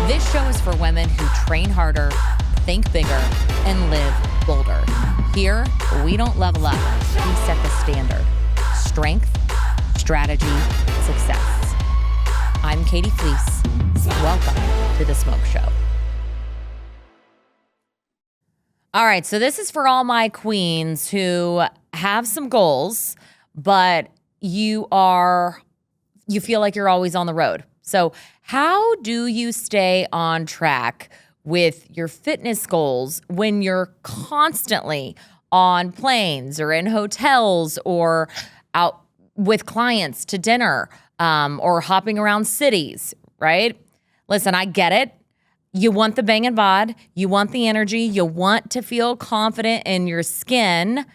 This show is for women who train harder, think bigger, and live bolder. Here, we don't level up. We set the standard. Strength, strategy, success. I'm Katie Fleece. Welcome to The Smoke Show. All right, so this is for all my queens who have some goals, but you feel like you're always on the road. So how do you stay on track with your fitness goals when you're constantly on planes or in hotels or out with clients to dinner or hopping around cities, right? Listen, I get it. You want the bang and bod. You want the energy. You want to feel confident in your skin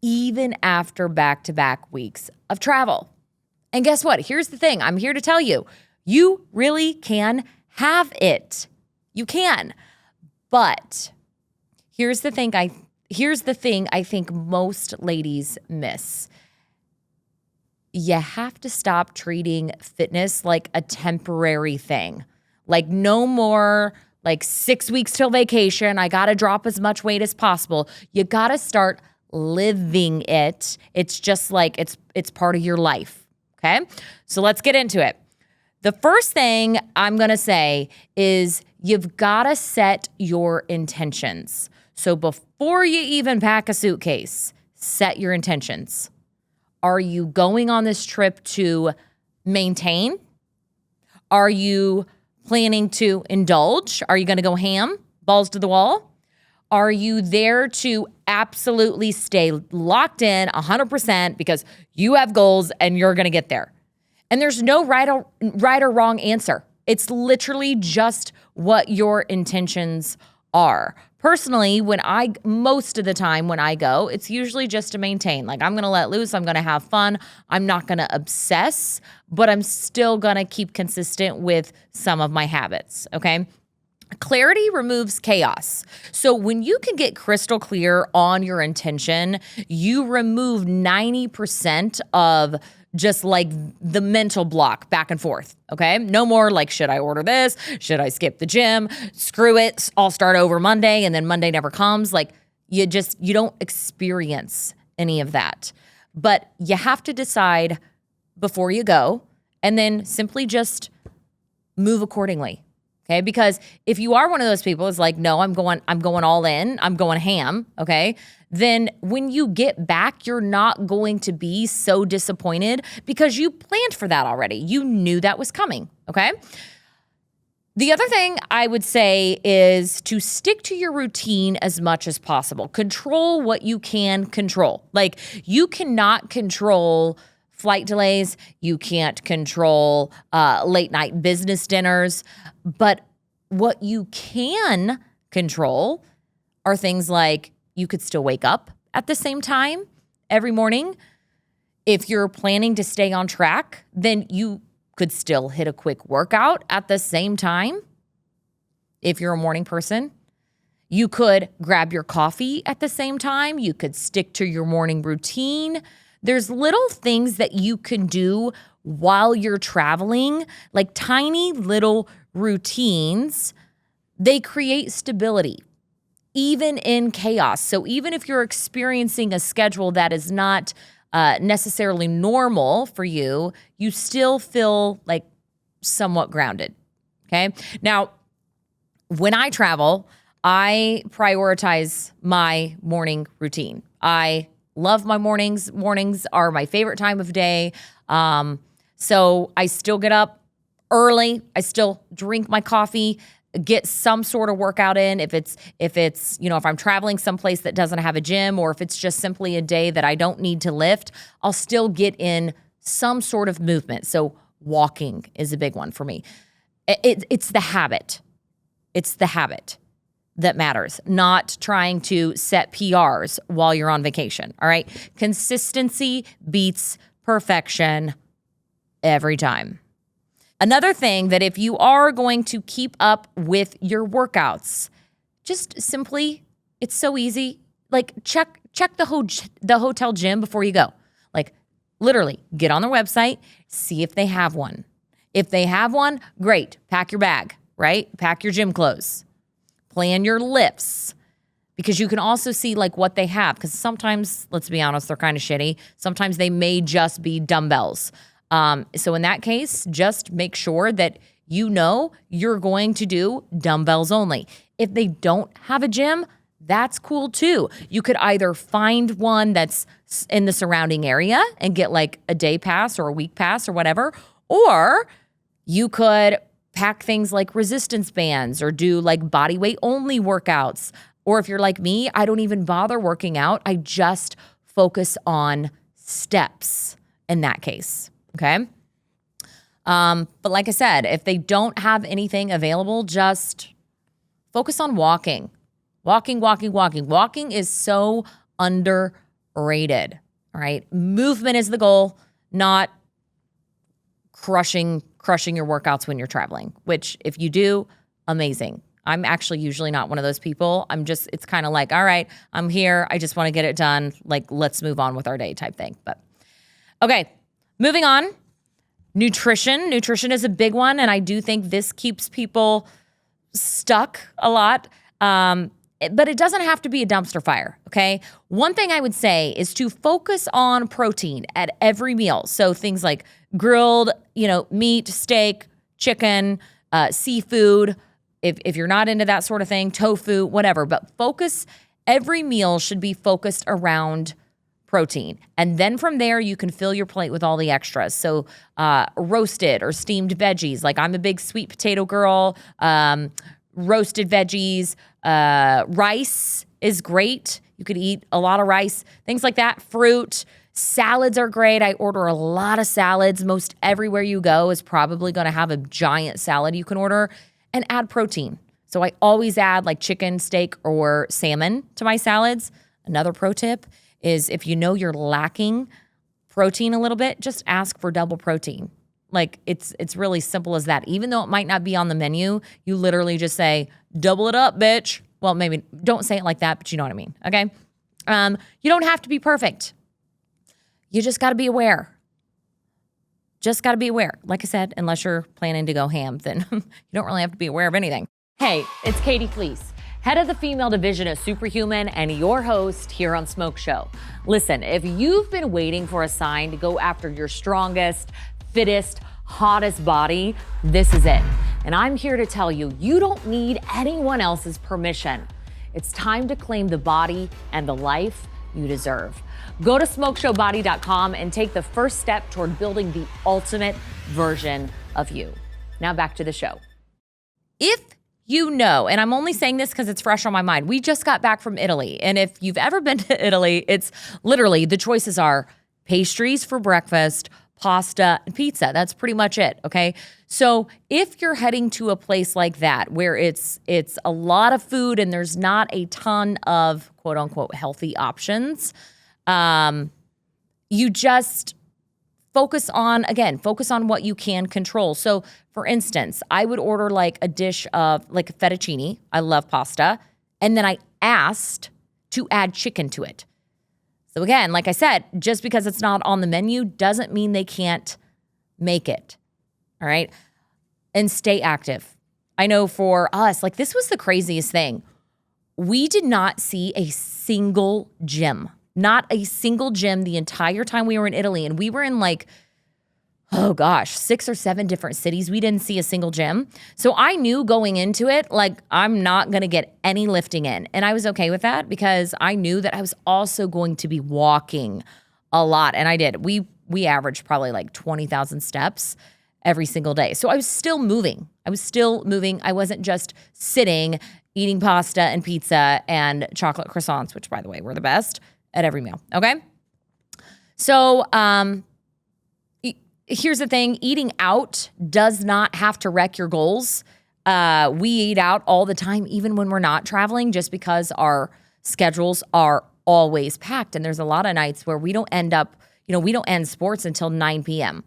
even after back-to-back weeks of travel. And guess what? Here's the thing. I'm here to tell you, you really can have it. You can. But here's the thing I think most ladies miss. You have to stop treating fitness like a temporary thing. Like no more like 6 weeks till vacation. I got to drop as much weight as possible. You got to start living it. It's just like it's part of your life. Okay, so let's get into it. The first thing I'm going to say is you've got to set your intentions. So before you even pack a suitcase, set your intentions. Are you going on this trip to maintain? Are you planning to indulge? Are you going to go ham, balls to the wall? Are you there to absolutely stay locked in 100% because you have goals and you're going to get there? And there's no right or wrong answer. It's literally just what your intentions are. Personally, most of the time when I go, it's usually just to maintain. Like I'm going to let loose. I'm going to have fun. I'm not going to obsess, but I'm still going to keep consistent with some of my habits. Okay. Clarity removes chaos. So when you can get crystal clear on your intention, you remove 90% of just like the mental block back and forth, okay? No more like, should I order this? Should I skip the gym? Screw it. I'll start over Monday and then Monday never comes. Like you don't experience any of that. But you have to decide before you go and then simply just move accordingly. Okay, because if you are one of those people who's like, no, I'm going all in, I'm going ham, okay, then when you get back, you're not going to be so disappointed because you planned for that already. You knew that was coming, okay? The other thing I would say is to stick to your routine as much as possible. Control what you can control. Like you cannot control flight delays. You can't control late night business dinners. But what you can control are things like you could still wake up at the same time every morning. If you're planning to stay on track, then you could still hit a quick workout at the same time. If you're a morning person, you could grab your coffee at the same time. You could stick to your morning routine. There's little things that you can do while you're traveling, like tiny little routines. They create stability, even in chaos. So even if you're experiencing a schedule that is not necessarily normal for you, you still feel like somewhat grounded, okay? Now, when I travel, I prioritize my morning routine. I love my mornings. Mornings are my favorite time of day. So I still get up early. I still drink my coffee, get some sort of workout in. If it's, if I'm traveling someplace that doesn't have a gym, or if it's just simply a day that I don't need to lift, I'll still get in some sort of movement. So walking is a big one for me. It's the habit. It's the habit that matters, not trying to set PRs while you're on vacation, all right? Consistency beats perfection every time. Another thing that if you are going to keep up with your workouts, just simply, it's so easy. Like check the hotel gym before you go. Like literally get on their website, see if they have one. If they have one, great, pack your bag. right? Pack your gym clothes. Plan your lifts, because you can also see like what they have. Because sometimes, let's be honest, they're kind of shitty. Sometimes they may just be dumbbells. So in that case, just make sure that you know you're going to do dumbbells only. If they don't have a gym, that's cool too. You could either find one that's in the surrounding area and get like a day pass or a week pass or whatever, or you could pack things like resistance bands or do like body weight only workouts. Or if you're like me, I don't even bother working out. I just focus on steps in that case, okay? But like I said, if they don't have anything available, just focus on walking. Walking. Walking is so underrated, all right? Movement is the goal, not crushing your workouts when you're traveling, which if you do, amazing. I'm actually usually not one of those people. It's kind of like, all right, I'm here. I just want to get it done. Like, let's move on with our day type thing. But okay, moving on. Nutrition. Nutrition is a big one. And I do think this keeps people stuck a lot. But it doesn't have to be a dumpster fire, okay? One thing I would say is to focus on protein at every meal. So things like grilled, meat, steak, chicken, seafood, if you're not into that sort of thing, tofu, whatever. But every meal should be focused around protein. And then from there, you can fill your plate with all the extras. So roasted or steamed veggies. Like I'm a big sweet potato girl. Roasted veggies. Rice is great. You could eat a lot of rice. Things like that. Fruit. Salads are great. I order a lot of salads. Most everywhere you go is probably going to have a giant salad you can order. And add protein. So I always add like chicken, steak, or salmon to my salads. Another pro tip is if you know you're lacking protein a little bit, just ask for double protein. Like it's really simple as that. Even though it might not be on the menu, you literally just say, double it up, bitch. Well, maybe don't say it like that, but you know what I mean, okay? You don't have to be perfect. You just got to be aware. Just got to be aware. Like I said, unless you're planning to go ham, then you don't really have to be aware of anything. Hey, it's Katie Fleece, head of the female division of Superhuman and your host here on Smoke Show. Listen, if you've been waiting for a sign to go after your strongest, fittest, hottest body, this is it. And I'm here to tell you, you don't need anyone else's permission. It's time to claim the body and the life you deserve. Go to smokeshowbody.com and take the first step toward building the ultimate version of you. Now back to the show. If you know, and I'm only saying this because it's fresh on my mind, we just got back from Italy. And if you've ever been to Italy, it's literally the choices are pastries for breakfast, pasta, and pizza. That's pretty much it, okay? So if you're heading to a place like that where it's a lot of food and there's not a ton of quote unquote healthy options, you just focus on what you can control. So for instance, I would order like a dish of like fettuccine. I love pasta. And then I asked to add chicken to it. So again, like I said, just because it's not on the menu doesn't mean they can't make it. All right. And stay active. I know for us, like this was the craziest thing. We did not see a single gym. Not a single gym the entire time we were in Italy. And we were in like, 6 or 7 different cities. We didn't see a single gym. So I knew going into it, like I'm not going to get any lifting in. And I was okay with that because I knew that I was also going to be walking a lot. And I did. We averaged probably like 20,000 steps every single day. So I was still moving. I wasn't just sitting, eating pasta and pizza and chocolate croissants, which by the way, were the best at every meal. Okay. So, here's the thing, eating out does not have to wreck your goals. We eat out all the time, even when we're not traveling, just because our schedules are always packed. And there's a lot of nights where we don't end sports until 9 p.m.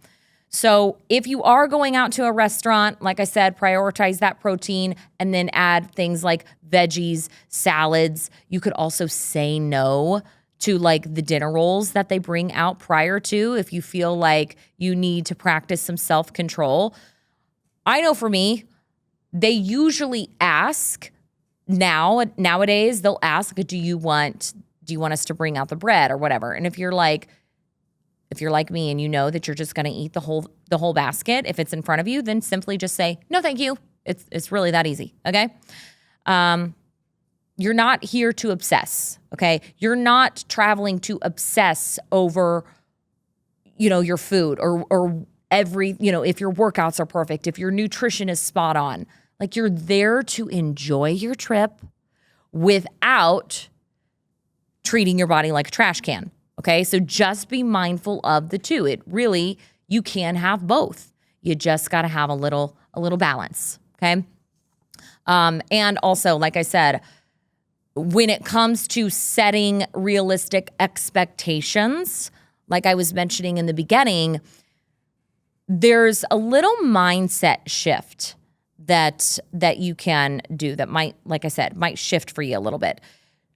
So if you are going out to a restaurant, like I said, prioritize that protein and then add things like veggies, salads. You could also say no to like the dinner rolls that they bring out prior to if you feel like you need to practice some self-control. I know for me, they usually ask nowadays, they'll ask, do you want us to bring out the bread or whatever? And if you're like me and you know that you're just going to eat the whole basket, if it's in front of you, then simply just say, no, thank you. It's really that easy. Okay. You're not here to obsess. Okay. You're not traveling to obsess over, your food or every, if your workouts are perfect, if your nutrition is spot on. Like, you're there to enjoy your trip without treating your body like a trash can. Okay. So just be mindful of the two. You can have both. You just got to have a little balance. Okay. And also, like I said, when it comes to setting realistic expectations, like I was mentioning in the beginning, there's a little mindset shift that you can do that might, like I said, might shift for you a little bit.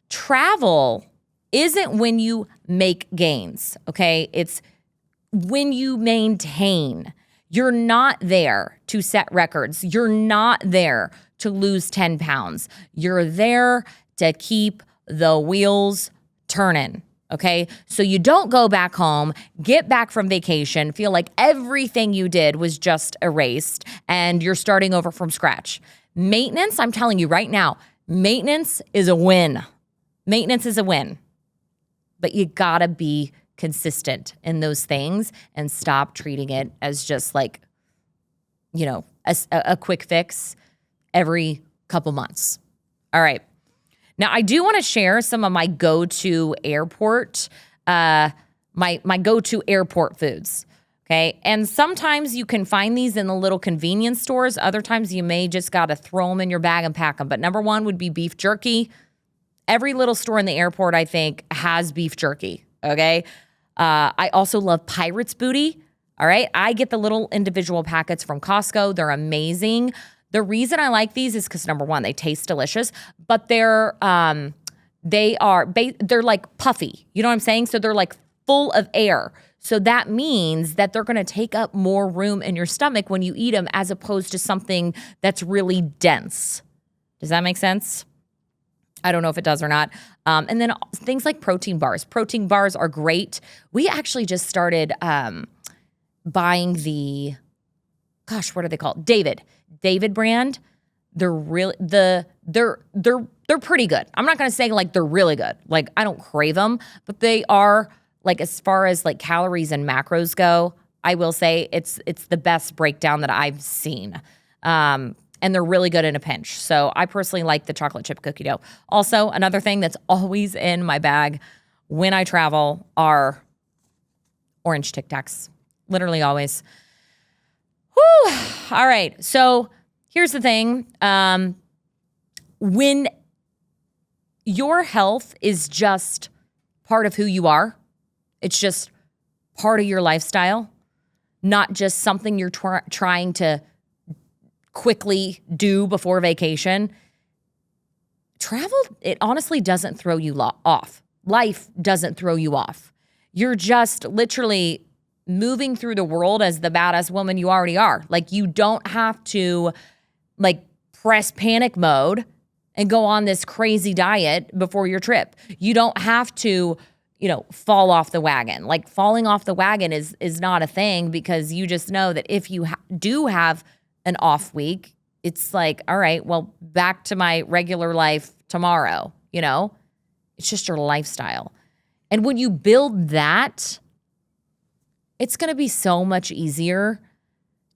Travel isn't when you make gains, okay? It's when you maintain. You're not there to set records. You're not there to lose 10 pounds. You're there to keep the wheels turning, okay? So you don't go back home, get back from vacation, feel like everything you did was just erased and you're starting over from scratch. Maintenance, I'm telling you right now, maintenance is a win. Maintenance is a win. But you gotta be consistent in those things and stop treating it as just like, a quick fix every couple months. All right. Now, I do want to share some of my go-to airport, my go-to airport foods. Okay. And sometimes you can find these in the little convenience stores. Other times you may just got to throw them in your bag and pack them. But number one would be beef jerky. Every little store in the airport, I think, has beef jerky. Okay. I also love Pirate's Booty. All right. I get the little individual packets from Costco. They're amazing. The reason I like these is because, number one, they taste delicious, but they're like puffy. You know what I'm saying? So they're like full of air. So that means that they're going to take up more room in your stomach when you eat them, as opposed to something that's really dense. Does that make sense? I don't know if it does or not. And then things like protein bars. Protein bars are great. We actually just started buying what are they called? David brand. They're they're pretty good. I'm not going to say like they're really good. Like, I don't crave them, but they are, like, as far as like calories and macros go, I will say it's the best breakdown that I've seen. And they're really good in a pinch. So I personally like the chocolate chip cookie dough. Also, another thing that's always in my bag when I travel are orange Tic Tacs. Literally always. Whew. All right. So here's the thing. When your health is just part of who you are, it's just part of your lifestyle, not just something you're trying to quickly do before vacation. Travel, it honestly doesn't throw you off. Life doesn't throw you off. You're just literally moving through the world as the badass woman you already are. Like, you don't have to like press panic mode and go on this crazy diet before your trip. You don't have to, fall off the wagon. Like, falling off the wagon is not a thing, because you just know that if you do have an off week, it's like, all right, well, back to my regular life tomorrow. It's just your lifestyle. And when you build that, it's going to be so much easier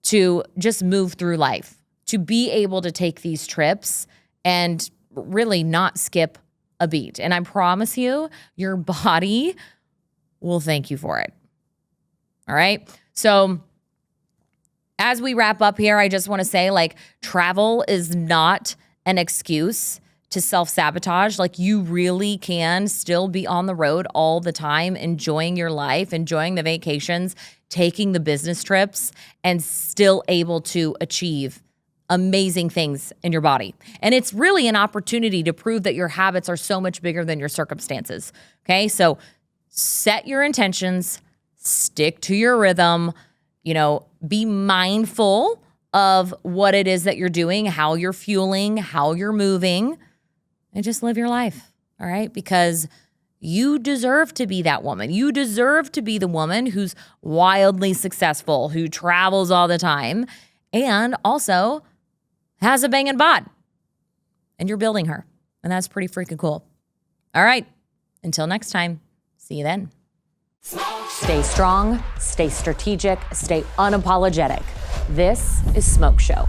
to just move through life, to be able to take these trips and really not skip a beat. And I promise you, your body will thank you for it. All right. So as we wrap up here, I just want to say, like, travel is not an excuse to self-sabotage. Like, you really can still be on the road all the time, enjoying your life, enjoying the vacations, taking the business trips, and still able to achieve amazing things in your body. And it's really an opportunity to prove that your habits are so much bigger than your circumstances. Okay? So set your intentions, stick to your rhythm, be mindful of what it is that you're doing, how you're fueling, how you're moving, and just live your life, all right? Because you deserve to be that woman. You deserve to be the woman who's wildly successful, who travels all the time, and also has a banging bod. And you're building her. And that's pretty freaking cool. All right. Until next time. See you then. Stay strong, stay strategic, stay unapologetic. This is Smoke Show.